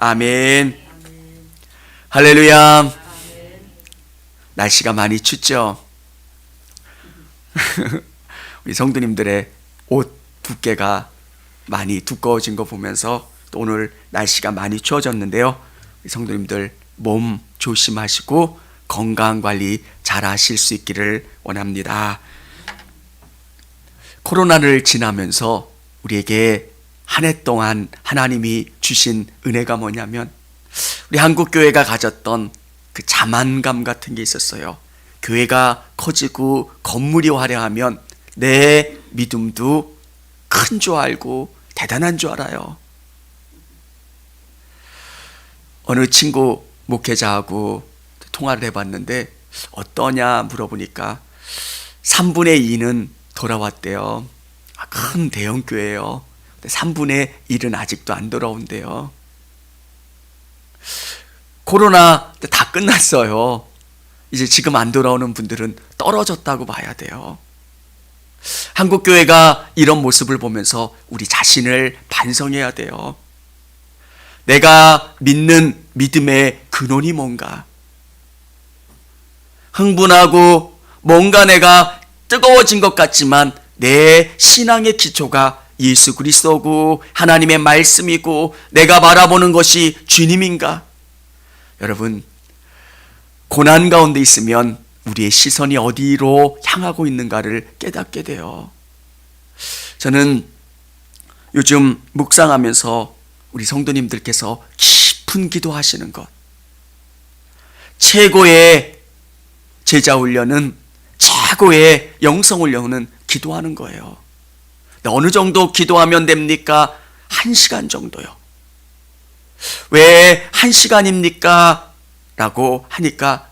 아멘. 할렐루야. 날씨가 많이 춥죠? 우리 성도님들의 옷 두께가 많이 두꺼워진 거 보면서 또 오늘 날씨가 많이 추워졌는데요. 우리 성도님들 몸 조심하시고 건강관리 잘 하실 수 있기를 원합니다. 코로나를 지나면서 우리에게 한 해 동안 하나님이 주신 은혜가 뭐냐면 우리 한국교회가 가졌던 그 자만감 같은 게 있었어요. 교회가 커지고 건물이 화려하면 내 믿음도 큰 줄 알고 대단한 줄 알아요. 어느 친구 목회자하고 통화를 해봤는데 어떠냐 물어보니까 3분의 2는 돌아왔대요. 큰 대형교회예요. 3분의 1은 아직도 안 돌아온대요. 코로나 다 끝났어요. 이제 지금 안 돌아오는 분들은 떨어졌다고 봐야 돼요. 한국교회가 이런 모습을 보면서 우리 자신을 반성해야 돼요. 내가 믿는 믿음의 근원이 뭔가? 흥분하고 뭔가 내가 뜨거워진 것 같지만 내 신앙의 기초가 예수 그리스도고 하나님의 말씀이고 내가 바라보는 것이 주님인가? 여러분, 고난 가운데 있으면 우리의 시선이 어디로 향하고 있는가를 깨닫게 돼요. 저는 요즘 묵상하면서 우리 성도님들께서 깊은 기도하시는 것, 최고의 제자 훈련은 최고의 영성 훈련은 기도하는 거예요. 어느 정도 기도하면 됩니까? 1시간 정도요. 왜 1시간입니까? 라고 하니까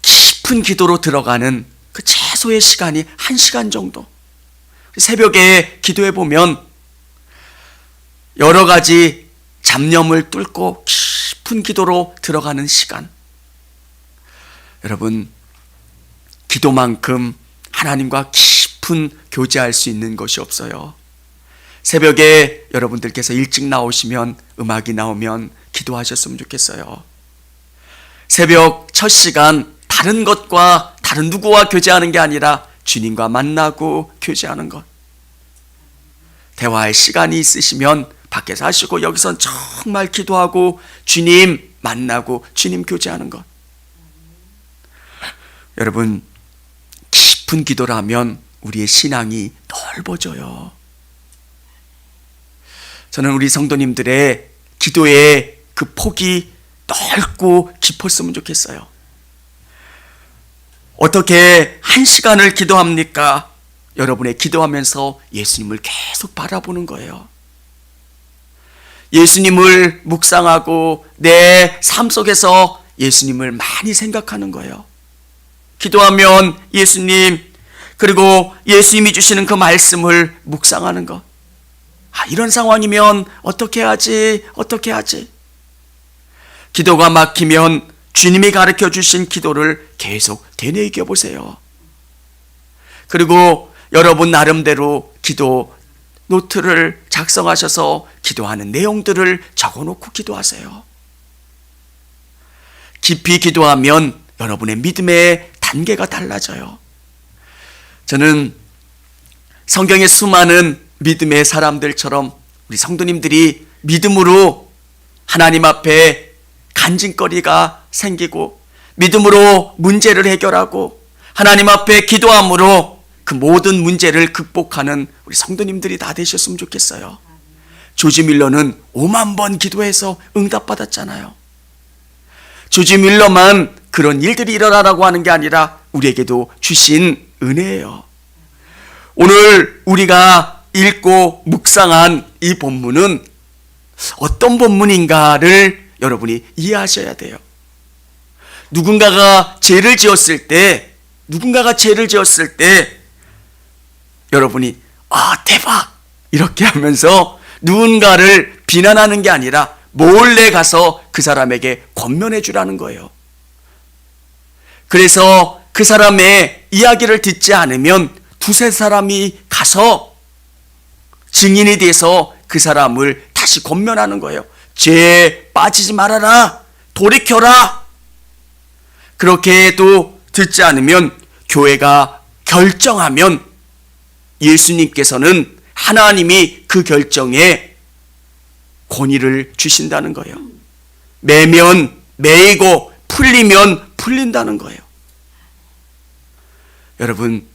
깊은 기도로 들어가는 그 최소의 시간이 1시간 정도. 새벽에 기도해 보면 여러 가지 잡념을 뚫고 깊은 기도로 들어가는 시간. 여러분, 기도만큼 하나님과 깊은 교제할 수 있는 것이 없어요. 새벽에 여러분들께서 일찍 나오시면 음악이 나오면 기도하셨으면 좋겠어요. 새벽 첫 시간 다른 것과 다른 누구와 교제하는 게 아니라 주님과 만나고 교제하는 것. 대화할 시간이 있으시면 밖에서 하시고 여기선 정말 기도하고 주님 만나고 주님 교제하는 것. 여러분, 깊은 기도라면 우리의 신앙이 넓어져요. 저는 우리 성도님들의 기도의 그 폭이 넓고 깊었으면 좋겠어요. 어떻게 1시간을 기도합니까? 여러분의 기도하면서 예수님을 계속 바라보는 거예요. 예수님을 묵상하고 내 삶 속에서 예수님을 많이 생각하는 거예요. 기도하면 예수님, 그리고 예수님이 주시는 그 말씀을 묵상하는 것. 이런 상황이면 어떻게 하지? 기도가 막히면 주님이 가르쳐 주신 기도를 계속 되뇌겨 보세요. 그리고 여러분 나름대로 기도 노트를 작성하셔서 기도하는 내용들을 적어놓고 기도하세요. 깊이 기도하면 여러분의 믿음의 단계가 달라져요. 저는 성경의 수많은 믿음의 사람들처럼 우리 성도님들이 믿음으로 하나님 앞에 간증거리가 생기고 믿음으로 문제를 해결하고 하나님 앞에 기도함으로 그 모든 문제를 극복하는 우리 성도님들이 다 되셨으면 좋겠어요. 조지 밀러는 5만 번 기도해서 응답받았잖아요. 조지 밀러만 그런 일들이 일어나라고 하는 게 아니라 우리에게도 주신 은혜예요. 오늘 우리가 읽고 묵상한 이 본문은 어떤 본문인가를 여러분이 이해하셔야 돼요. 누군가가 죄를 지었을 때 여러분이 대박 이렇게 하면서 누군가를 비난하는 게 아니라 몰래 가서 그 사람에게 권면해 주라는 거예요. 그래서 그 사람의 이야기를 듣지 않으면 두세 사람이 가서 증인이 돼서 그 사람을 다시 권면하는 거예요. 죄에 빠지지 말아라. 돌이켜라. 그렇게 해도 듣지 않으면, 교회가 결정하면 예수님께서는 하나님이 그 결정에 권위를 주신다는 거예요. 매면 매이고 풀리면 풀린다는 거예요. 여러분,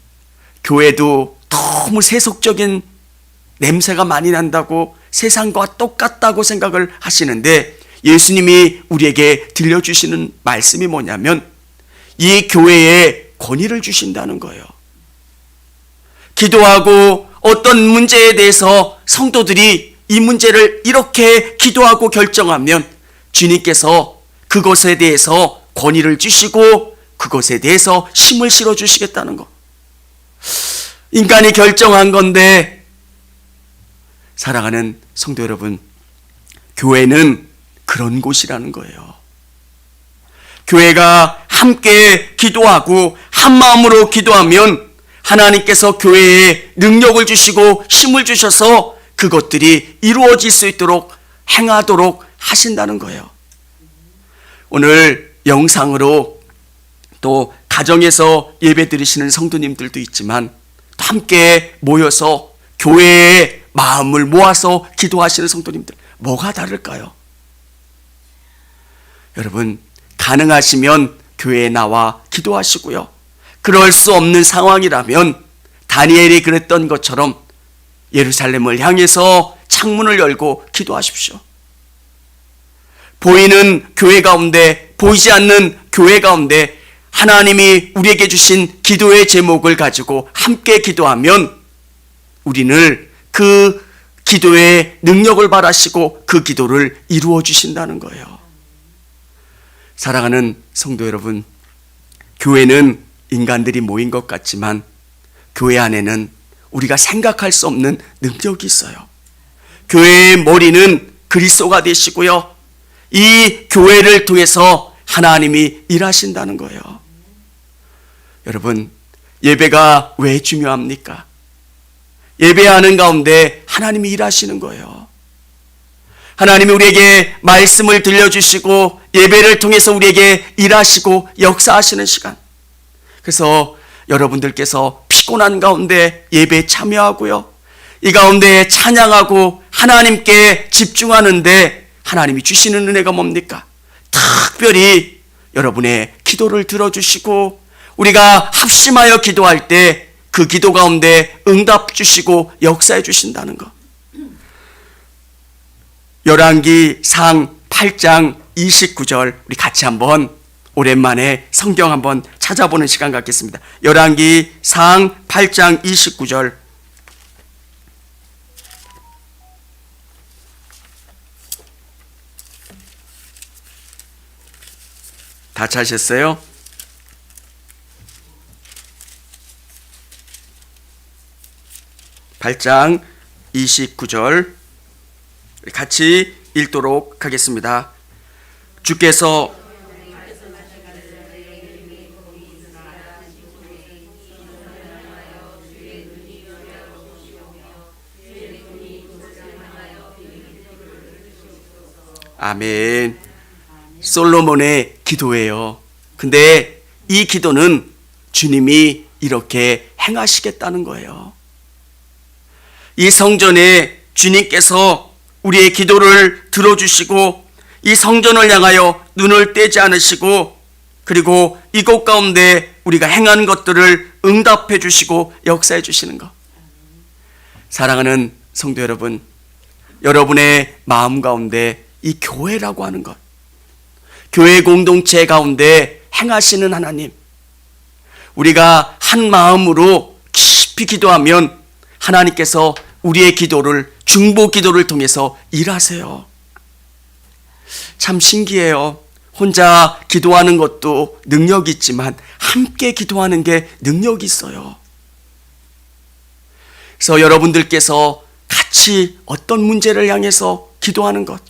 교회도 너무 세속적인 냄새가 많이 난다고, 세상과 똑같다고 생각을 하시는데, 예수님이 우리에게 들려주시는 말씀이 뭐냐면 이 교회에 권위를 주신다는 거예요. 기도하고 어떤 문제에 대해서 성도들이 이 문제를 이렇게 기도하고 결정하면 주님께서 그것에 대해서 권위를 주시고 그것에 대해서 힘을 실어 주시겠다는 거. 인간이 결정한 건데, 사랑하는 성도 여러분, 교회는 그런 곳이라는 거예요. 교회가 함께 기도하고 한 마음으로 기도하면 하나님께서 교회에 능력을 주시고 힘을 주셔서 그것들이 이루어질 수 있도록 행하도록 하신다는 거예요. 오늘 영상으로 또 가정에서 예배 드리시는 성도님들도 있지만 또 함께 모여서 교회에 마음을 모아서 기도하시는 성도님들, 뭐가 다를까요? 여러분, 가능하시면 교회에 나와 기도하시고요. 그럴 수 없는 상황이라면 다니엘이 그랬던 것처럼 예루살렘을 향해서 창문을 열고 기도하십시오. 보이는 교회 가운데, 보이지 않는 교회 가운데 하나님이 우리에게 주신 기도의 제목을 가지고 함께 기도하면 우리는 그 기도의 능력을 바라시고 그 기도를 이루어 주신다는 거예요. 사랑하는 성도 여러분, 교회는 인간들이 모인 것 같지만 교회 안에는 우리가 생각할 수 없는 능력이 있어요. 교회의 머리는 그리스도가 되시고요, 이 교회를 통해서 하나님이 일하신다는 거예요. 여러분, 예배가 왜 중요합니까? 예배하는 가운데 하나님이 일하시는 거예요. 하나님이 우리에게 말씀을 들려주시고 예배를 통해서 우리에게 일하시고 역사하시는 시간. 그래서 여러분들께서 피곤한 가운데 예배에 참여하고요, 이 가운데 찬양하고 하나님께 집중하는데 하나님이 주시는 은혜가 뭡니까? 특별히 여러분의 기도를 들어주시고 우리가 합심하여 기도할 때 그 기도 가운데 응답 주시고 역사해 주신다는 것. 열왕기상 8장 29절 우리 같이 한번 오랜만에 성경 한번 찾아보는 시간 갖겠습니다. 열왕기상 8장 29절. 다 찾으셨어요? (8장 29절) 같이 읽도록 하겠습니다. 주께서 아멘. 솔로몬의 기도예요. 근데 이 기도는 주님이 이렇게 행하시겠다는 거예요. 이 성전에 주님께서 우리의 기도를 들어주시고 이 성전을 향하여 눈을 떼지 않으시고 그리고 이곳 가운데 우리가 행한 것들을 응답해 주시고 역사해 주시는 것. 사랑하는 성도 여러분, 여러분의 마음 가운데 이 교회라고 하는 것, 교회 공동체 가운데 행하시는 하나님, 우리가 한 마음으로 깊이 기도하면 하나님께서 우리의 기도를, 중보 기도를 통해서 일하세요. 참 신기해요. 혼자 기도하는 것도 능력이 있지만 함께 기도하는 게 능력이 있어요. 그래서 여러분들께서 같이 어떤 문제를 향해서 기도하는 것,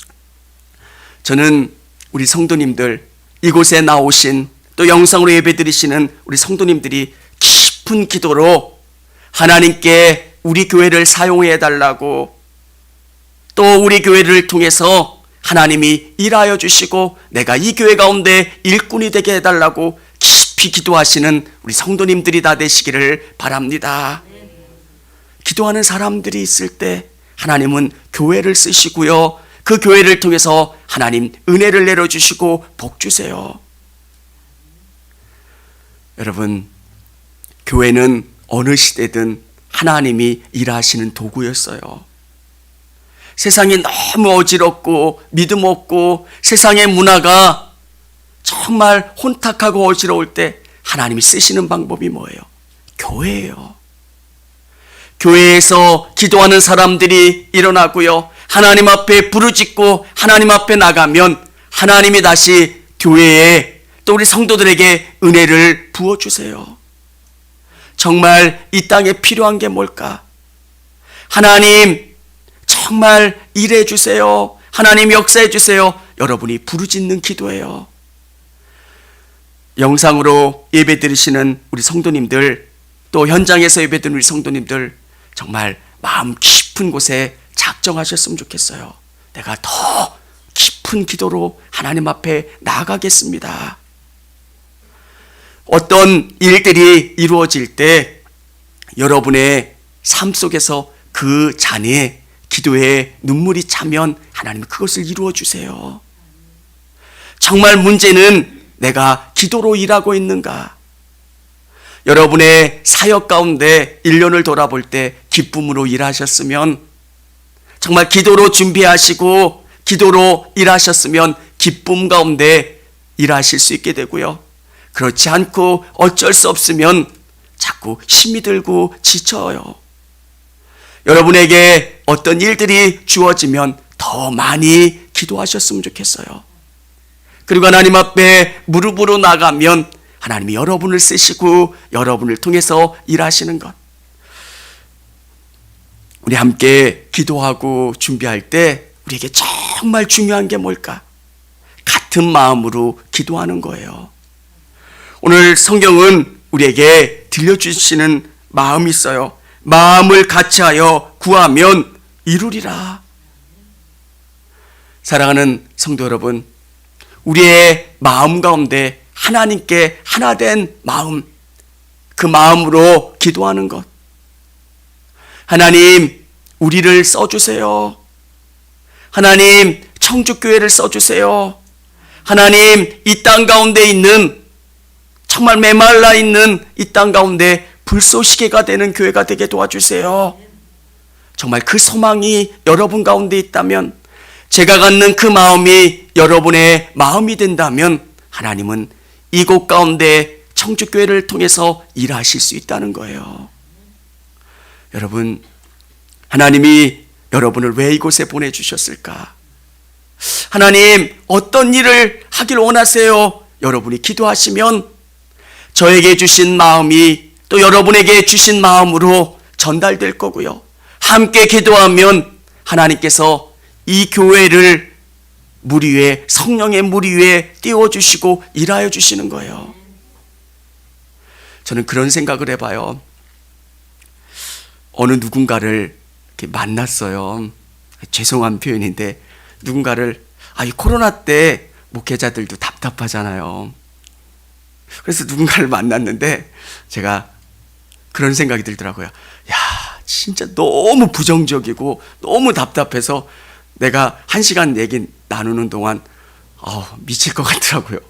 저는 우리 성도님들, 이곳에 나오신 또 영상으로 예배드리시는 우리 성도님들이 깊은 기도로 하나님께 우리 교회를 사용해 달라고, 또 우리 교회를 통해서 하나님이 일하여 주시고 내가 이 교회 가운데 일꾼이 되게 해달라고 깊이 기도하시는 우리 성도님들이 다 되시기를 바랍니다. 기도하는 사람들이 있을 때 하나님은 교회를 쓰시고요, 그 교회를 통해서 하나님 은혜를 내려주시고 복 주세요. 여러분, 교회는 어느 시대든 하나님이 일하시는 도구였어요. 세상이 너무 어지럽고 믿음 없고 세상의 문화가 정말 혼탁하고 어지러울 때 하나님이 쓰시는 방법이 뭐예요? 교회예요. 교회에서 기도하는 사람들이 일어나고요, 하나님 앞에 부르짖고 하나님 앞에 나가면 하나님이 다시 교회에 또 우리 성도들에게 은혜를 부어주세요. 정말 이 땅에 필요한 게 뭘까? 하나님 정말 일해 주세요. 하나님 역사해 주세요. 여러분이 부르짖는 기도예요. 영상으로 예배 드리시는 우리 성도님들, 또 현장에서 예배 드리는 우리 성도님들, 정말 마음 깊은 곳에 작정하셨으면 좋겠어요. 내가 더 깊은 기도로 하나님 앞에 나아가겠습니다. 어떤 일들이 이루어질 때 여러분의 삶 속에서 그 잔에 기도에 눈물이 차면 하나님이 그것을 이루어 주세요. 정말 문제는 내가 기도로 일하고 있는가? 여러분의 사역 가운데 1년을 돌아볼 때 기쁨으로 일하셨으면, 정말 기도로 준비하시고 기도로 일하셨으면 기쁨 가운데 일하실 수 있게 되고요, 그렇지 않고 어쩔 수 없으면 자꾸 힘이 들고 지쳐요. 여러분에게 어떤 일들이 주어지면 더 많이 기도하셨으면 좋겠어요. 그리고 하나님 앞에 무릎으로 나가면 하나님이 여러분을 쓰시고 여러분을 통해서 일하시는 것. 우리 함께 기도하고 준비할 때 우리에게 정말 중요한 게 뭘까? 같은 마음으로 기도하는 거예요. 오늘 성경은 우리에게 들려주시는 마음이 있어요. 마음을 같이하여 구하면 이루리라. 사랑하는 성도 여러분, 우리의 마음 가운데 하나님께 하나 된 마음, 그 마음으로 기도하는 것. 하나님, 우리를 써주세요. 하나님, 청주교회를 써주세요. 하나님, 이 땅 가운데 있는, 정말 메말라 있는 이 땅 가운데 불쏘시개가 되는 교회가 되게 도와주세요. 정말 그 소망이 여러분 가운데 있다면, 제가 갖는 그 마음이 여러분의 마음이 된다면 하나님은 이곳 가운데 청주교회를 통해서 일하실 수 있다는 거예요. 여러분, 하나님이 여러분을 왜 이곳에 보내주셨을까? 하나님, 어떤 일을 하길 원하세요? 여러분이 기도하시면 저에게 주신 마음이 또 여러분에게 주신 마음으로 전달될 거고요, 함께 기도하면 하나님께서 이 교회를 물 위에, 성령의 물 위에 띄워주시고 일하여 주시는 거예요. 저는 그런 생각을 해봐요. 어느 누군가를 이렇게 만났어요. 죄송한 표현인데, 누군가를, 이 코로나 때 목회자들도 답답하잖아요. 그래서 누군가를 만났는데 제가 그런 생각이 들더라고요. 야, 진짜 너무 부정적이고 너무 답답해서 내가 1시간 얘기 나누는 동안 미칠 것 같더라고요.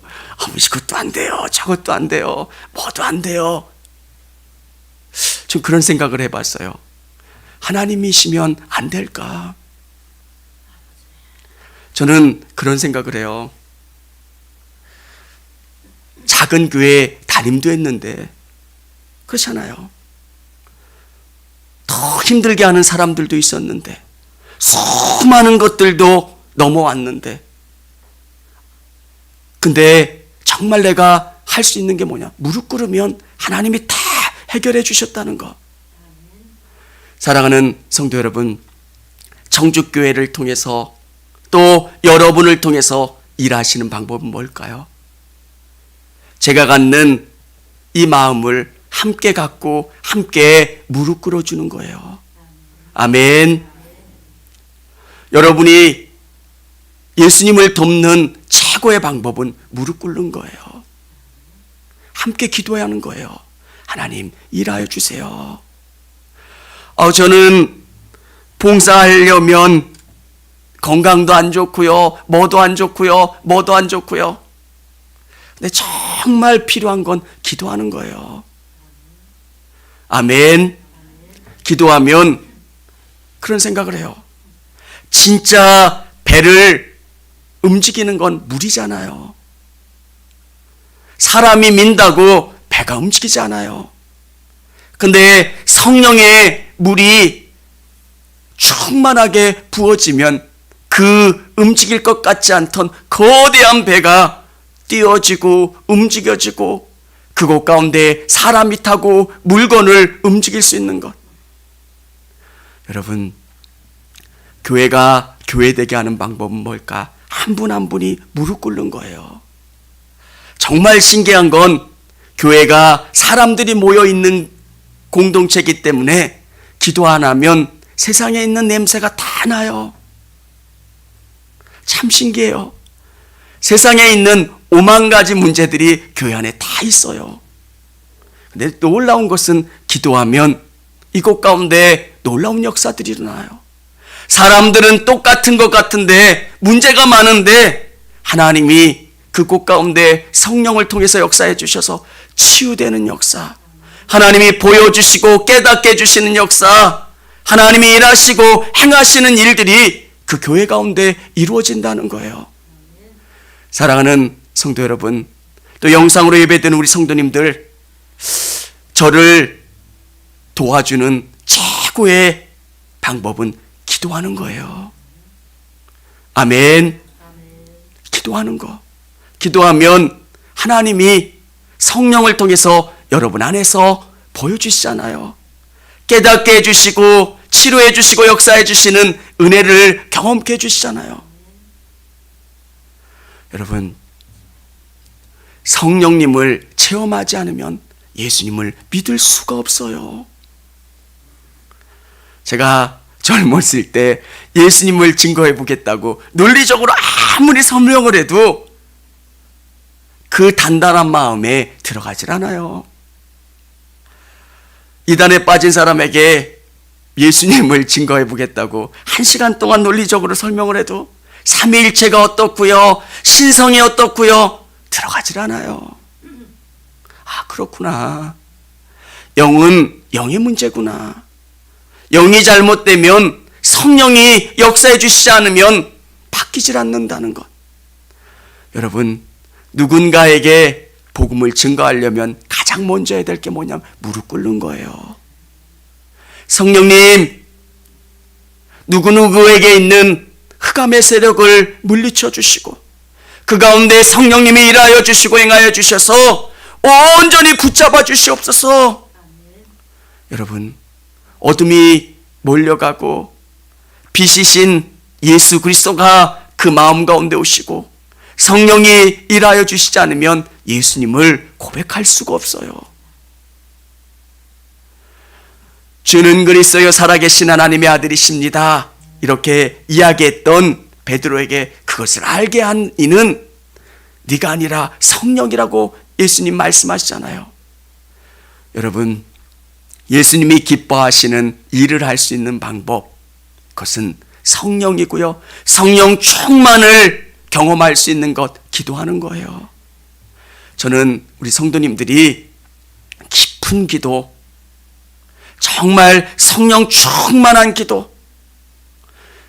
이것도 안 돼요, 저것도 안 돼요, 뭐도 안 돼요. 좀 그런 생각을 해봤어요. 하나님이시면 안 될까? 저는 그런 생각을 해요. 작은 교회 담임도 했는데 그렇잖아요. 더 힘들게 하는 사람들도 있었는데, 수많은 것들도 넘어왔는데, 근데 정말 내가 할 수 있는 게 뭐냐? 무릎 꿇으면 하나님이 다 해결해 주셨다는 거. 사랑하는 성도 여러분, 청주교회를 통해서 또 여러분을 통해서 일하시는 방법은 뭘까요? 제가 갖는 이 마음을 함께 갖고 함께 무릎 꿇어주는 거예요. 아멘. 여러분이 예수님을 돕는 최고의 방법은 무릎 꿇는 거예요. 함께 기도해야 하는 거예요. 하나님, 일하여 주세요. 저는 봉사하려면 건강도 안 좋고요, 뭐도 안 좋고요. 근데 정말 필요한 건 기도하는 거예요. 아멘. 기도하면 그런 생각을 해요. 진짜 배를 움직이는 건 물이잖아요. 사람이 민다고 배가 움직이지 않아요. 근데 성령의 물이 충만하게 부어지면 그 움직일 것 같지 않던 거대한 배가 띄어지고 움직여지고 그곳 가운데 사람이 타고 물건을 움직일 수 있는 것. 여러분, 교회가 교회되게 하는 방법은 뭘까? 한 분 한 분이 무릎 꿇는 거예요. 정말 신기한 건 교회가 사람들이 모여 있는 공동체이기 때문에 기도 안 하면 세상에 있는 냄새가 다 나요. 참 신기해요. 세상에 있는 5만 가지 문제들이 교회 안에 다 있어요. 근데 놀라운 것은 기도하면 이곳 가운데 놀라운 역사들이 일어나요. 사람들은 똑같은 것 같은데 문제가 많은데 하나님이 그곳 가운데 성령을 통해서 역사해 주셔서 치유되는 역사, 하나님이 보여주시고 깨닫게 해주시는 역사, 하나님이 일하시고 행하시는 일들이 그 교회 가운데 이루어진다는 거예요. 사랑하는 성도 여러분, 또 영상으로 예배드리는 우리 성도님들, 저를 도와주는 최고의 방법은 기도하는 거예요. 아멘. 기도하는 거. 기도하면 하나님이 성령을 통해서 여러분 안에서 보여주시잖아요. 깨닫게 해주시고 치료해 주시고 역사해 주시는 은혜를 경험케 해주시잖아요. 여러분, 성령님을 체험하지 않으면 예수님을 믿을 수가 없어요. 제가 젊었을 때 예수님을 증거해 보겠다고 논리적으로 아무리 설명을 해도 그 단단한 마음에 들어가질 않아요. 이단에 빠진 사람에게 예수님을 증거해 보겠다고 1시간 동안 논리적으로 설명을 해도 삼위일체가 어떻고요, 신성이 어떻고요, 들어가질 않아요. 아, 그렇구나. 영은 영의 문제구나. 영이 잘못되면, 성령이 역사해 주시지 않으면 바뀌질 않는다는 것. 여러분, 누군가에게 복음을 증거하려면 가장 먼저 해야 될 게 뭐냐면 무릎 꿇는 거예요. 성령님, 누구누구에게 있는 흑암의 세력을 물리쳐 주시고 그 가운데 성령님이 일하여 주시고 행하여 주셔서 온전히 붙잡아 주시옵소서. 여러분, 어둠이 몰려가고 빛이신 예수 그리스도가 그 마음 가운데 오시고 성령이 일하여 주시지 않으면 예수님을 고백할 수가 없어요. 주는 그리스도여 살아계신 하나님의 아들이십니다. 이렇게 이야기했던 베드로에게 그것을 알게 한 이는 네가 아니라 성령이라고 예수님 말씀하시잖아요. 여러분, 예수님이 기뻐하시는 일을 할 수 있는 방법, 그것은 성령이고요. 성령 충만을 경험할 수 있는 것, 기도하는 거예요. 저는 우리 성도님들이 깊은 기도, 정말 성령 충만한 기도,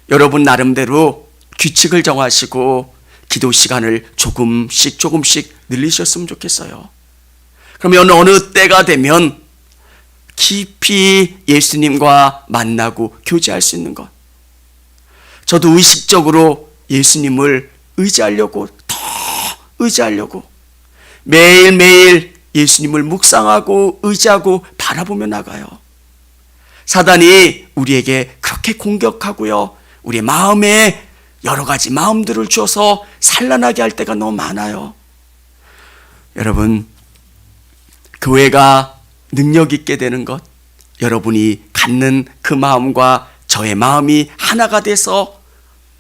여러분 나름대로 규칙을 정하시고 기도 시간을 조금씩 늘리셨으면 좋겠어요. 그러면 어느 때가 되면 깊이 예수님과 만나고 교제할 수 있는 것. 저도 의식적으로 예수님을 의지하려고, 더 의지하려고 매일매일 예수님을 묵상하고 의지하고 바라보며 나가요. 사단이 우리에게 그렇게 공격하고요, 우리 마음에 여러 가지 마음들을 주어서 산란하게 할 때가 너무 많아요. 여러분, 교회가 능력 있게 되는 것, 여러분이 갖는 그 마음과 저의 마음이 하나가 돼서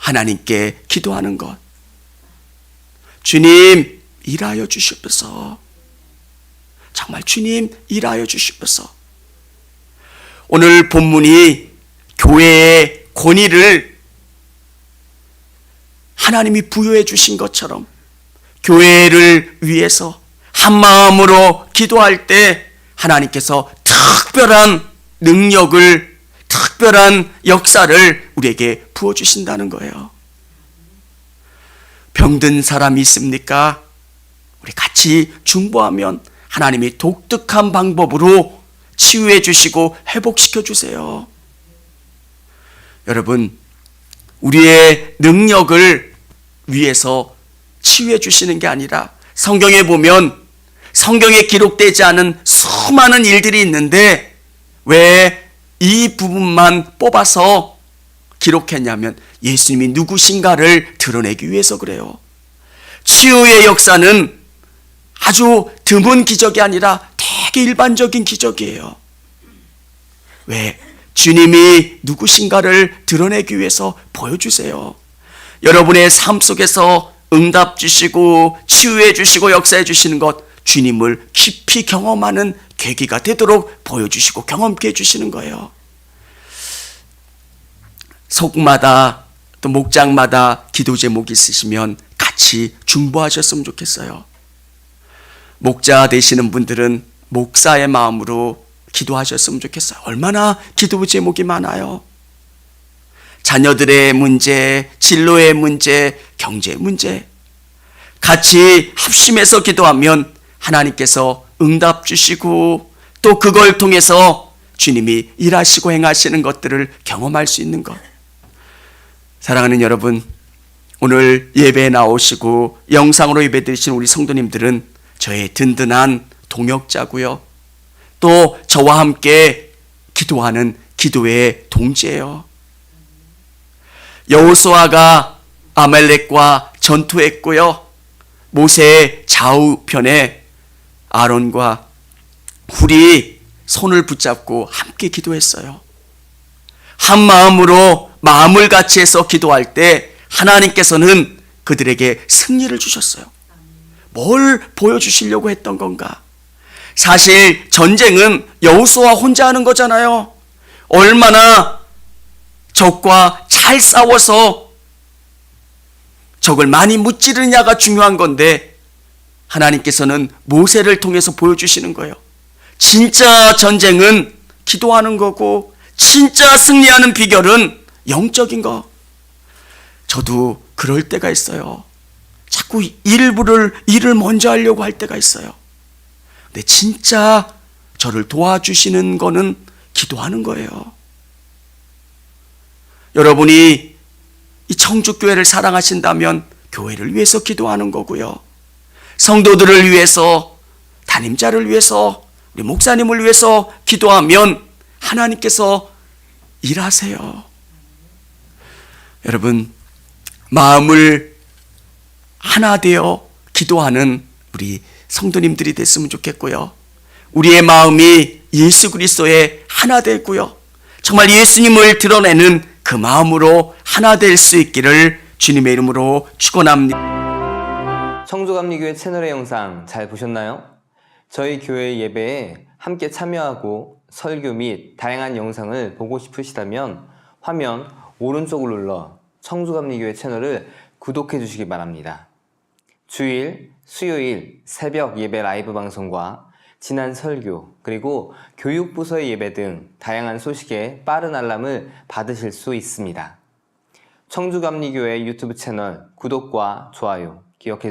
하나님께 기도하는 것. 주님, 일하여 주시옵소서. 정말 주님, 일하여 주시옵소서. 오늘 본문이 교회의 권위를 하나님이 부여해 주신 것처럼 교회를 위해서 한 마음으로 기도할 때 하나님께서 특별한 능력을, 특별한 역사를 우리에게 부어주신다는 거예요. 병든 사람이 있습니까? 우리 같이 중보하면 하나님이 독특한 방법으로 치유해 주시고 회복시켜 주세요. 여러분, 우리의 능력을 위해서 치유해 주시는 게 아니라 성경에 보면 성경에 기록되지 않은 수많은 일들이 있는데 왜 이 부분만 뽑아서 기록했냐면 예수님이 누구신가를 드러내기 위해서 그래요. 치유의 역사는 아주 드문 기적이 아니라 되게 일반적인 기적이에요. 왜? 주님이 누구신가를 드러내기 위해서 보여주세요. 여러분의 삶 속에서 응답 주시고 치유해 주시고 역사해 주시는 것, 주님을 깊이 경험하는 계기가 되도록 보여주시고 경험케 해주시는 거예요. 속마다 또 목장마다 기도 제목이 있으시면 같이 중보하셨으면 좋겠어요. 목자 되시는 분들은 목사의 마음으로 기도하셨으면 좋겠어요. 얼마나 기도 제목이 많아요. 자녀들의 문제, 진로의 문제, 경제 문제, 같이 합심해서 기도하면 하나님께서 응답 주시고 또 그걸 통해서 주님이 일하시고 행하시는 것들을 경험할 수 있는 것. 사랑하는 여러분, 오늘 예배에 나오시고 영상으로 예배 드리신 우리 성도님들은 저의 든든한 동역자고요. 또 저와 함께 기도하는 기도의 동지예요. 여호수아가 아말렉과 전투했고요. 모세의 좌우편에 아론과 훌이 손을 붙잡고 함께 기도했어요. 한 마음으로 마음을 같이 해서 기도할 때 하나님께서는 그들에게 승리를 주셨어요. 뭘 보여주시려고 했던 건가? 사실 전쟁은 여호수아 혼자 하는 거잖아요. 얼마나 적과 잘 싸워서 적을 많이 무찌르냐가 중요한 건데 하나님께서는 모세를 통해서 보여주시는 거예요. 진짜 전쟁은 기도하는 거고 진짜 승리하는 비결은 영적인 거. 저도 그럴 때가 있어요. 자꾸 일을 먼저 하려고 할 때가 있어요. 근데 진짜 저를 도와주시는 거는 기도하는 거예요. 여러분이 이 청주교회를 사랑하신다면 교회를 위해서 기도하는 거고요. 성도들을 위해서, 담임자를 위해서, 우리 목사님을 위해서 기도하면 하나님께서 일하세요. 여러분, 마음을 하나 되어 기도하는 우리 성도님들이 됐으면 좋겠고요. 우리의 마음이 예수 그리스도의 하나 되고요. 정말 예수님을 드러내는 그 마음으로 하나 될 수 있기를 주님의 이름으로 축원합니다. 청주감리교회 채널의 영상 잘 보셨나요? 저희 교회 예배에 함께 참여하고 설교 및 다양한 영상을 보고 싶으시다면 화면 오른쪽을 눌러 청주감리교회 채널을 구독해 주시기 바랍니다. 주일, 수요일 새벽 예배 라이브 방송과 지난 설교, 그리고 교육부서의 예배 등 다양한 소식에 빠른 알람을 받으실 수 있습니다. 청주감리교회 유튜브 채널 구독과 좋아요 기억해 주세요.